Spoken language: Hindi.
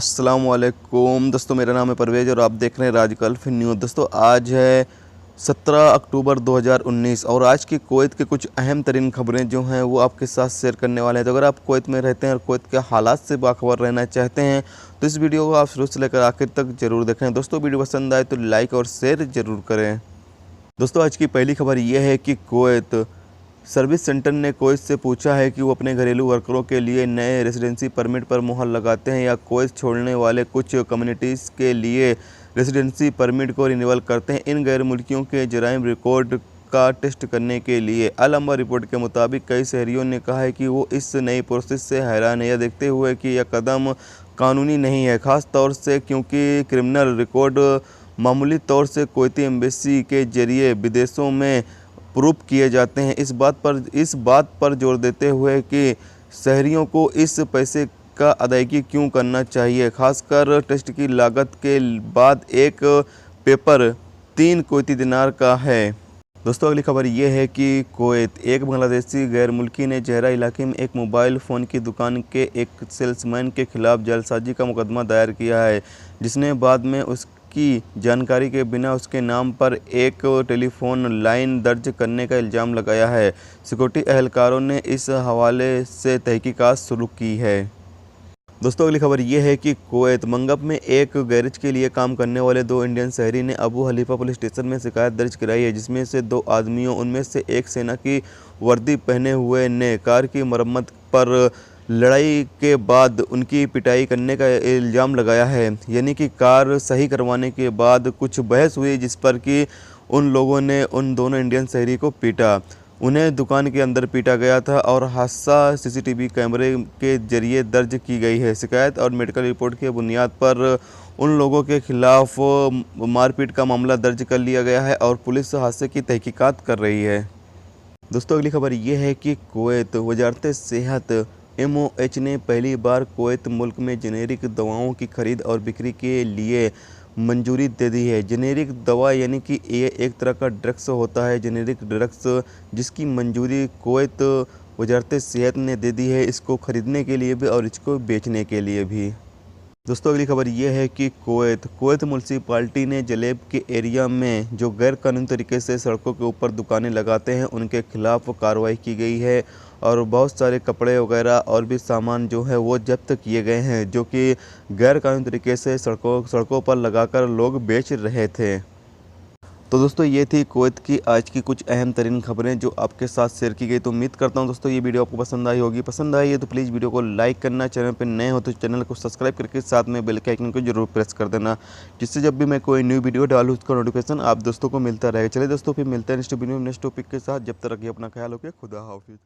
अस्सलामुअलैकुम दोस्तों, मेरा नाम है परवेज़ और आप देख रहे हैं राज गल्फ न्यूज़। दोस्तों आज है 17 अक्टूबर 2019 और आज की कुवैत के कुछ अहम तरीन खबरें जो हैं वो आपके साथ शेयर करने वाले हैं। तो अगर आप कुवैत में रहते हैं और कुवैत के हालात से बाखबर रहना चाहते हैं तो इस वीडियो को आप शुरू से लेकर आखिर तक ज़रूर देखें। दोस्तों वीडियो पसंद आए तो लाइक और शेयर ज़रूर करें। दोस्तों आज की पहली खबर यह है कि कुवैत सर्विस सेंटर ने कुवैत से पूछा है कि वो अपने घरेलू वर्करों के लिए नए रेजिडेंसी परमिट पर मुहर लगाते हैं या कुवैत छोड़ने वाले कुछ कम्युनिटीज़ के लिए रेजिडेंसी परमिट को रिन्यूअल करते हैं। इन गैर मुल्कियों के जराइम रिकॉर्ड का टेस्ट करने के लिए अल अंबर रिपोर्ट के मुताबिक कई शहरियों ने कहा है कि वो इस नई प्रोसेस से हैरान है, यह देखते हुए कि यह कदम कानूनी नहीं है, ख़ास तौर से क्योंकि क्रिमिनल रिकॉर्ड मामूली तौर से कुवैती एम्बेसी के जरिए विदेशों में प्रूफ किए जाते हैं। इस बात पर जोर देते हुए कि शहरियों को इस पैसे का अदायगी क्यों करना चाहिए, खासकर टेस्ट की लागत के बाद एक पेपर 3 कुवैती दिनार का है। दोस्तों अगली खबर यह है कि कुवैत एक बांग्लादेशी गैर मुल्की ने जहरा इलाके में एक मोबाइल फ़ोन की दुकान के एक सेल्समैन के खिलाफ जालसाजी का मुकदमा दायर किया है, जिसने बाद में की जानकारी के बिना उसके नाम पर एक टेलीफोन लाइन दर्ज करने का इल्ज़ाम लगाया है। सिक्योरिटी एहलकारों ने इस हवाले से तहकीकात शुरू की है। दोस्तों अगली खबर यह है कि कुवैत मंगब में एक गैरेज के लिए काम करने वाले 2 इंडियन शहरी ने अबू हलीफा पुलिस स्टेशन में शिकायत दर्ज कराई है, जिसमें से 2 आदमियों उनमें से एक सेना की वर्दी पहने हुए ने कार की मरम्मत पर लड़ाई के बाद उनकी पिटाई करने का इल्ज़ाम लगाया है। यानी कि कार सही करवाने के बाद कुछ बहस हुई जिस पर कि उन लोगों ने उन दोनों इंडियन शहरी को पीटा। उन्हें दुकान के अंदर पीटा गया था और हादसा सीसीटीवी कैमरे के जरिए दर्ज की गई है। शिकायत और मेडिकल रिपोर्ट के बुनियाद पर उन लोगों के खिलाफ मारपीट का मामला दर्ज कर लिया गया है और पुलिस हादसे की तहकीकात कर रही है। दोस्तों अगली खबर यह है कि कुवैत वजारत सेहत MOH ने पहली बार कुवैत मुल्क में जेनेरिक दवाओं की खरीद और बिक्री के लिए मंजूरी दे दी है। जेनेरिक दवा यानी कि ये एक तरह का ड्रग्स होता है, जेनेरिक ड्रग्स, जिसकी मंजूरी कुवैत वजारत सेहत ने दे दी है, इसको खरीदने के लिए भी और इसको बेचने के लिए भी। दोस्तों अगली खबर यह है कि कुवैत म्यूनसिपाल्टी ने जलेब के एरिया में जो गैर कानूनी तरीके से सड़कों के ऊपर दुकानें लगाते हैं उनके खिलाफ कार्रवाई की गई है और बहुत सारे कपड़े वगैरह और भी सामान जो है वो जब्त किए गए हैं, जो कि गैर कानूनी तरीके से सड़कों पर लगाकर लोग बेच रहे थे। तो दोस्तों ये थी कुवैत की आज की कुछ अहम तरीन खबरें जो आपके साथ शेयर की गई। तो उम्मीद करता हूँ दोस्तों ये वीडियो आपको पसंद आई होगी। पसंद आई है तो प्लीज़ वीडियो को लाइक करना, चैनल पर नए हो तो चैनल को सब्सक्राइब करके साथ में बेल के आइकन को जरूर प्रेस कर देना, जिससे जब भी मैं कोई न्यू वीडियो डालूँ उसका नोटिफिकेशन आप दोस्तों को मिलता रहेगा। चलिए दोस्तों फिर मिलते हैं नेक्स्ट वीडियो में नेक्स्ट टॉपिक के साथ। जब तक रखिए अपना ख्याल, रखिए, खुदा हाफिज़।